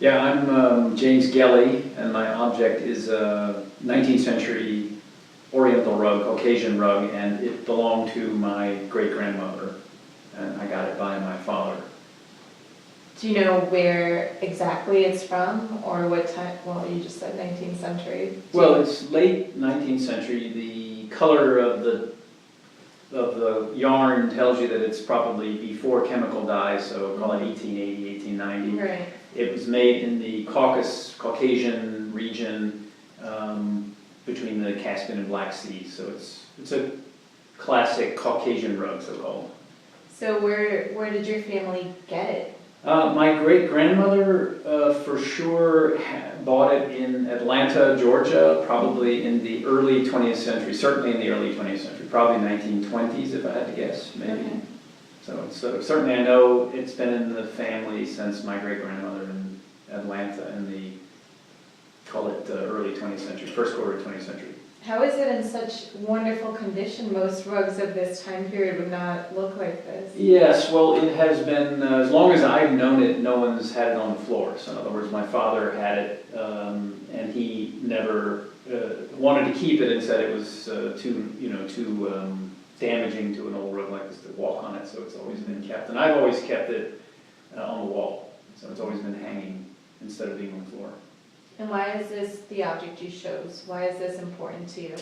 Yeah, I'm James Gelly, and my object is a 19th century Oriental rug, Caucasian rug, and it belonged to my great-grandmother, and I got it by my father. Do you know where exactly it's from, or what time? Well, you just said 19th century. Well, it's late 19th century. The color of the yarn tells you that it's probably before chemical dye, so call it 1880, 1890. Right. It was made in the Caucasian region between the Caspian and Black Sea, so it's a classic Caucasian rug, so-called. So where did your family get it? My great-grandmother for sure bought it in Atlanta, Georgia, probably in the early 20th century, certainly in the early 20th century, probably 1920s if I had to guess, maybe. Okay. So certainly I know it's been in the family since my great-grandmother in Atlanta in the, call it early 20th century, first quarter of 20th century. How is it in such wonderful condition? Most rugs of this time period would not look like this. Yes, well, it has been, as long as I've known it, no one's had it on the floor. So in other words, my father had it, and he never wanted to keep it and said it was too damaging to an old rug like this to walk on it, so it's always been kept. And I've always kept it on the wall, so it's always been hanging instead of being on the floor. And why is this the object you chose? Why is this important to you?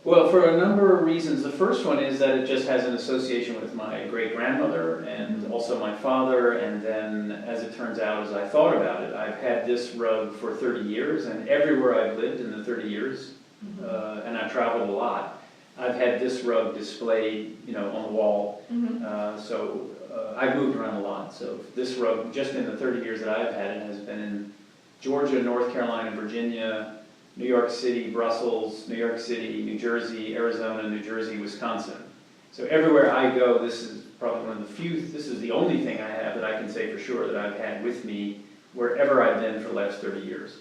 Well, for a number of reasons. The first one is that it just has an association with my great-grandmother and also my father, and then as it turns out, as I thought about it, I've had this rug for 30 years, and everywhere I've lived in the 30 years, and I've traveled a lot, I've had this rug displayed, on the wall. So I've moved around a lot. So this rug, just in the 30 years that I've had it, has been in Georgia, North Carolina, Virginia, New York City, Brussels, New York City, New Jersey, Arizona, New Jersey, Wisconsin. So everywhere I go, this is probably one of the few, this is the only thing I have that I can say for sure that I've had with me wherever I've been for the last 30 years.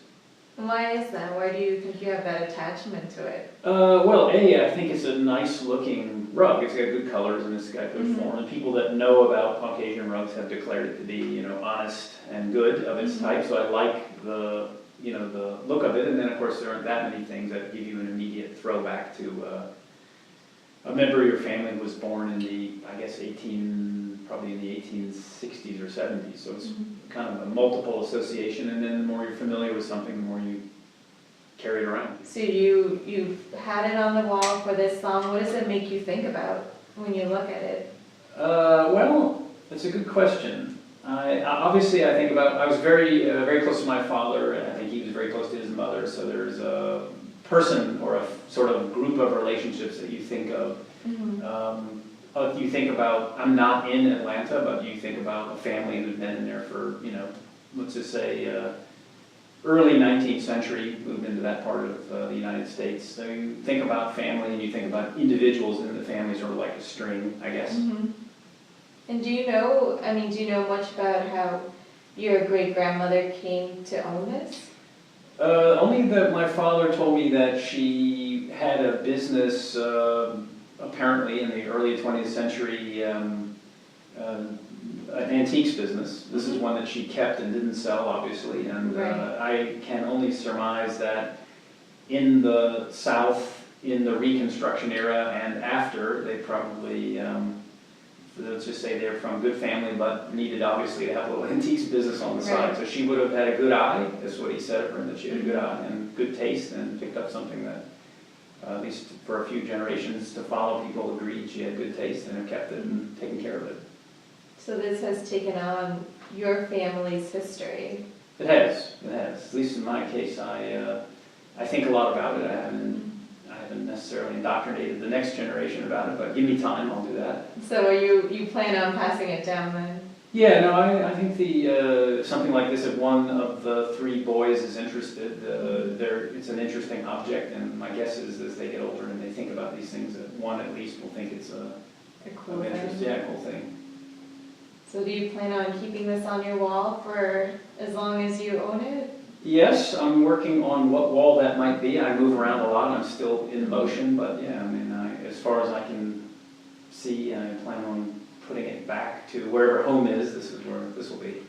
And why is that? Why do you think you have that attachment to it? Well, I think it's a nice looking rug. It's got good colors and it's got good form. And people that know about Caucasian rugs have declared it to be, honest and good of its type. So I like the look of it. And then of course there aren't that many things that give you an immediate throwback to a member of your family who was born in the, I guess, probably in the 1860s or 70s. So it's kind of a multiple association. And then the more you're familiar with something, the more you carry it around. So you've had it on the wall for this long. What does it make you think about when you look at it? Well, that's a good question. Obviously, I think about, I was very, very close to my father, and I think he was very close to his mother, so there's a person or a sort of group of relationships that you think of. You think about, I'm not in Atlanta, but you think about a family who's been in there for, let's just say, early 19th century, moved into that part of the United States. So you think about family and you think about individuals in the family, sort of like a string, I guess. And do you know much about how your great-grandmother came to own this? Only that my father told me that she had a business, apparently in the early 20th century, an antiques business. This is one that she kept and didn't sell, obviously, and I can only surmise that in the South, in the Reconstruction era and after, they probably, let's just say they're from good family, but needed obviously to have a little antiques business on the side. So she would have had a good eye, that's what he said of her, that she had a good eye and good taste, and picked up something that, at least for a few generations to follow, people agreed she had good taste and have kept it and taken care of it. So this has taken on your family's history. It has. At least in my case, I think a lot about it. I haven't necessarily indoctrinated the next generation about it, but give me time, I'll do that. So you plan on passing it down then? Yeah, no, I think something like this, if one of the three boys is interested, it's an interesting object, and my guess is as they get older and they think about these things, that one at least will think it's a cool of interest. thing. Yeah, cool thing. So do you plan on keeping this on your wall for as long as you own it? Yes, I'm working on what wall that might be. I move around a lot. I'm still in motion, but yeah, as far as I can see, I plan on putting it back to wherever home is. This is where this will be.